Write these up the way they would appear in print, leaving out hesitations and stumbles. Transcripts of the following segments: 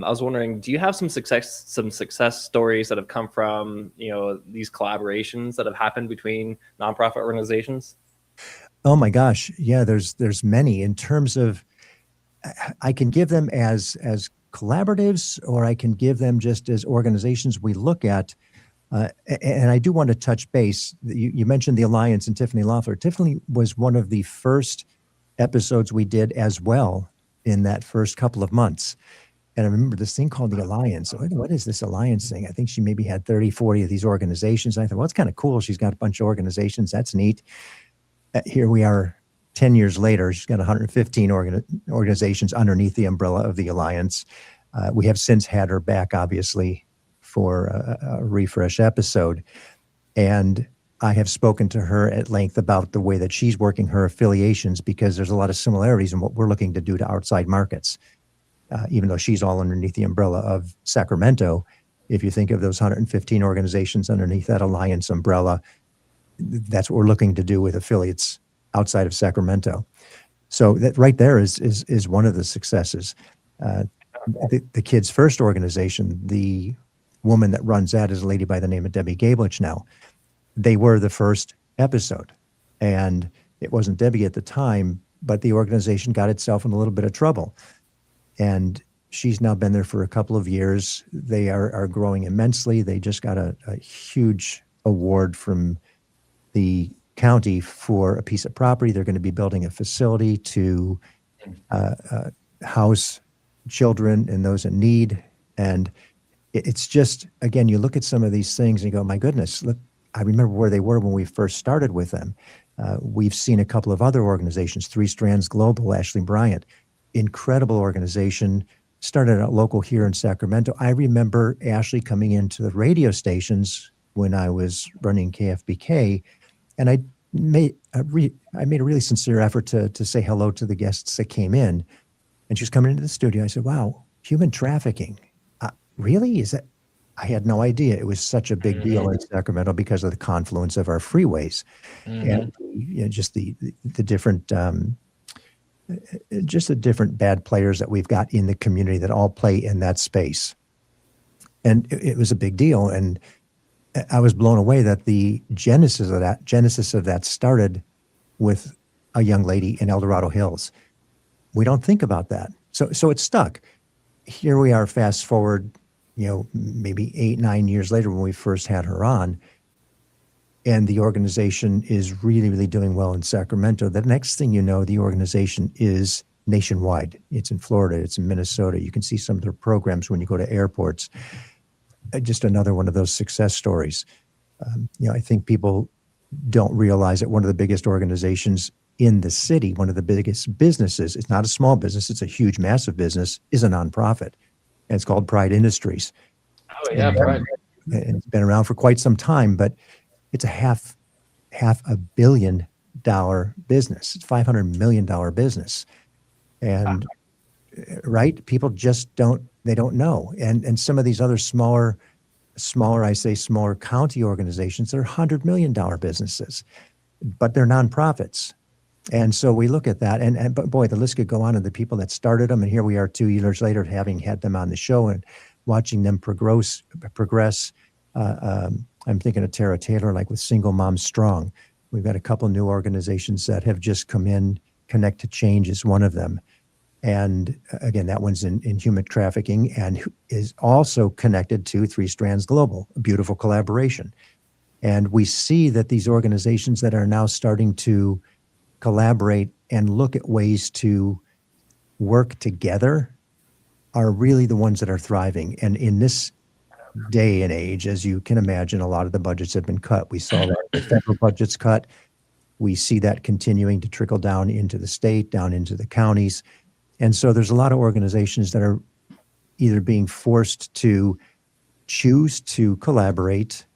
I was wondering, do you have some success stories that have come from, these collaborations that have happened between nonprofit organizations? Oh my gosh. Yeah, there's many in terms of, I can give them as collaboratives, or I can give them just as organizations we look at. And I do want to touch base. You mentioned the Alliance and Tiffany Loeffler. Tiffany was one of the first episodes we did as well in that first couple of months. And I remember this thing called the Alliance. What is this Alliance thing? I think she maybe had 30, 40 of these organizations. I thought, well, it's kind of cool. She's got a bunch of organizations. That's neat. Here we are 10 years later. She's got 115 organizations underneath the umbrella of the Alliance. We have since had her back, obviously, for a refresh episode. And I have spoken to her at length about the way that she's working her affiliations, because there's a lot of similarities in what we're looking to do to outside markets. Even though she's all underneath the umbrella of Sacramento, if you think of those 115 organizations underneath that Alliance umbrella, that's what we're looking to do with affiliates outside of Sacramento. So that right there is one of the successes. The Kids First organization, the woman that runs that is a lady by the name of Debbie Gablich now. They were the first episode, and it wasn't Debbie at the time, but the organization got itself in a little bit of trouble. And she's now been there for a couple of years. They are growing immensely. They just got a huge award from the county for a piece of property. They're going to be building a facility to house children and those in need. And it's just, again, you look at some of these things and you go, my goodness, look, I remember where they were when we first started with them. We've seen a couple of other organizations, Three Strands Global, Ashley Bryant, incredible organization, started out local here in Sacramento. I remember Ashley coming into the radio stations when I was running KFBK, and I made a really sincere effort to say hello to the guests that came in. And she was coming into the studio. I said, wow, human trafficking. Really? Is that? I had no idea it was such a big deal in Sacramento because of the confluence of our freeways and just the different just the different bad players that we've got in the community that all play in that space. And it was a big deal. And I was blown away that the genesis of that started with a young lady in El Dorado Hills. We don't think about that. So it stuck. Here we are, fast forward, maybe 8, 9 years later when we first had her on, and the organization is really, really doing well in Sacramento. The next thing you know, the organization is nationwide. It's in Florida. It's in Minnesota. You can see some of their programs when you go to airports. Just another one of those success stories. I think people don't realize that one of the biggest organizations in the city, one of the biggest businesses, it's not a small business, it's a huge, massive business, is a nonprofit. And it's called Pride Industries. Oh, yeah, Pride. And it's been around for quite some time, but it's a half $1 billion business. It's $500 million business. And right, people just don't know. And some of these other smaller county organizations, they're $100 million businesses, but they're nonprofits. And so we look at that, but boy, the list could go on, and the people that started them, and here we are 2 years later, having had them on the show and watching them progress. I'm thinking of Tara Taylor, like with Single Moms Strong. We've got a couple new organizations that have just come in. Connect to Change is one of them. And again, that one's in human trafficking and is also connected to Three Strands Global, a beautiful collaboration. And we see that these organizations that are now starting to collaborate and look at ways to work together are really the ones that are thriving. And in this day and age, as you can imagine, a lot of the budgets have been cut. We saw that the federal budget's cut. We see that continuing to trickle down into the state, down into the counties. And so there's a lot of organizations that are either being forced to choose to collaborate,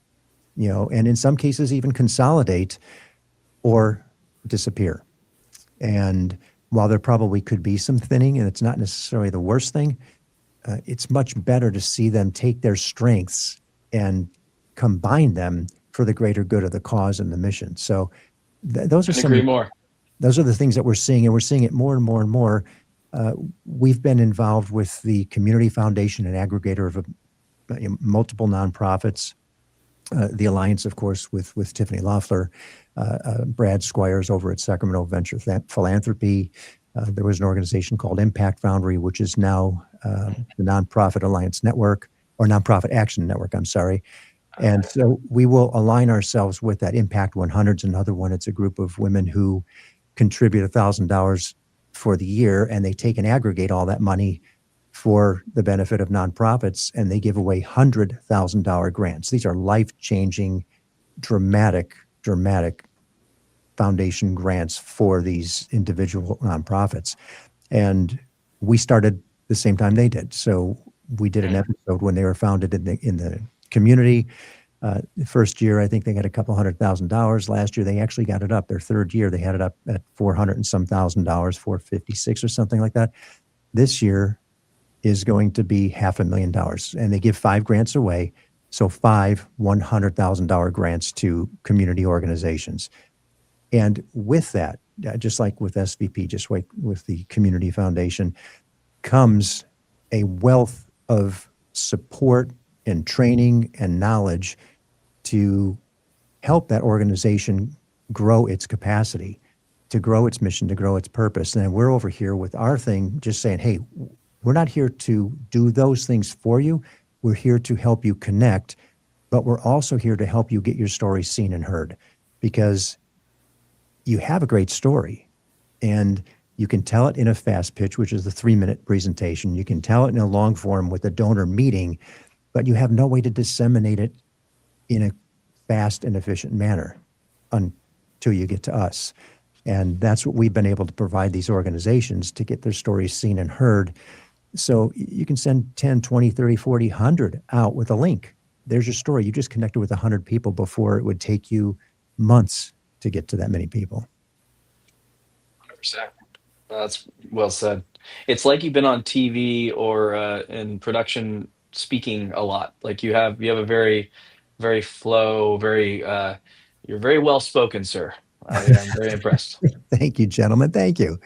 and in some cases even consolidate or disappear. And while there probably could be some thinning, and it's not necessarily the worst thing, it's much better to see them take their strengths and combine them for the greater good of the cause and the mission. So those are Agree more. Those are the things that we're seeing, and we're seeing it more and more and more. We've been involved with the Community Foundation, an aggregator of multiple nonprofits. The alliance, of course, with Tiffany Loeffler, Brad Squires over at Sacramento Venture Philanthropy. There was an organization called Impact Foundry, which is now the Nonprofit Alliance Network, or Nonprofit Action Network, I'm sorry. And so we will align ourselves with that. Impact 100 is another one. It's a group of women who contribute $1,000 for the year, and they take and aggregate all that money for the benefit of nonprofits, and they give away $100,000 grants. These are life-changing, dramatic foundation grants for these individual nonprofits. And we started the same time they did. So we did an episode when they were founded in the community. The first year, I think they got a couple $100,000. Last year, they actually got it up. Their third year, they had it up at 400 and some thousand dollars, 456 or something like that. This year is going to be $500,000, and they give 5 grants away. So 5 $100,000 grants to community organizations. And with that, just like with SVP, just like with the Community Foundation, comes a wealth of support and training and knowledge to help that organization grow its capacity, to grow its mission, to grow its purpose. And we're over here with our thing, just saying, hey, we're not here to do those things for you. We're here to help you connect, but we're also here to help you get your story seen and heard, because you have a great story and you can tell it in a fast pitch, which is the 3-minute presentation. You can tell it in a long form with a donor meeting, but you have no way to disseminate it in a fast and efficient manner until you get to us. And that's what we've been able to provide these organizations, to get their stories seen and heard. So you can send 10, 20, 30, 40, 100 out with a link. There's your story. You just connected with 100 people before it would take you months to get to that many people. 100%. That's well said. It's like you've been on TV or in production speaking a lot. Like you have a very, very flow, you're very well spoken, sir. I am very impressed. Thank you, gentlemen. Thank you.